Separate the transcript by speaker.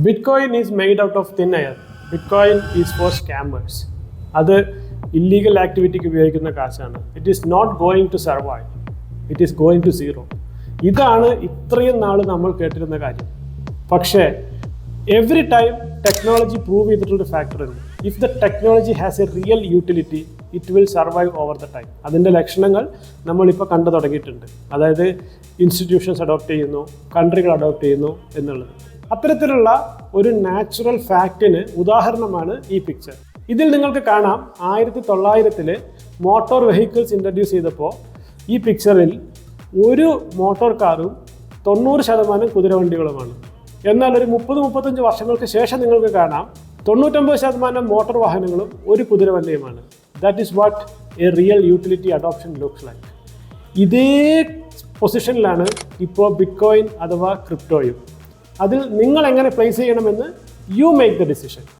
Speaker 1: Bitcoin is made out of thin air. Bitcoin is for scammers. അത് illegal ആക്ടിവിറ്റിക്ക് ഉപയോഗിക്കുന്ന കാശാണ്. It is not going to survive. It is going to zero. ഇതാണ് ഇത്രയും നാൾ നമ്മൾ കേട്ടിരുന്ന കാര്യം. പക്ഷേ എവറി ടൈം ടെക്നോളജി പ്രൂവ് ചെയ്തിട്ടുള്ളൊരു ഫാക്ടറുണ്ട്. If the technology has a real utility it will survive over the time. അതിൻ്റെ ലക്ഷണങ്ങൾ നമ്മളിപ്പോൾ കണ്ടു തുടങ്ങിയിട്ടുണ്ട്. അതായത് ഇൻസ്റ്റിറ്റ്യൂഷൻസ് അഡോപ്റ്റ് ചെയ്യുന്നു, കൺട്രികൾ അഡോപ്റ്റ് ചെയ്യുന്നു എന്നുള്ളത്. അത്തരത്തിലുള്ള ഒരു നാച്ചുറൽ ഫാക്റ്റിന് ഉദാഹരണമാണ് ഈ പിക്ചർ. ഇതിൽ നിങ്ങൾക്ക് കാണാം 1900 മോട്ടോർ വെഹിക്കിൾസ് ഇൻട്രൊഡ്യൂസ് ചെയ്തപ്പോൾ ഈ പിക്ചറിൽ ഒരു മോട്ടോർ കാറും 90% കുതിരവണ്ടികളുമാണ്. എന്നാൽ ഒരു 30-35 വർഷങ്ങൾക്ക് ശേഷം നിങ്ങൾക്ക് കാണാം 99% മോട്ടോർ വാഹനങ്ങളും ഒരു കുതിരവണ്ടിയുമാണ്. That is what a real utility adoption looks like. ഇതേ പൊസിഷനിലാണ് ഇപ്പോൾ ബിറ്റ്കോയിൻ അഥവാ ക്രിപ്റ്റോയും. അതിൽ നിങ്ങൾ എങ്ങനെ പ്ലേസ് ചെയ്യണമെന്ന് യു മേക്ക് ദ ഡിസിഷൻ.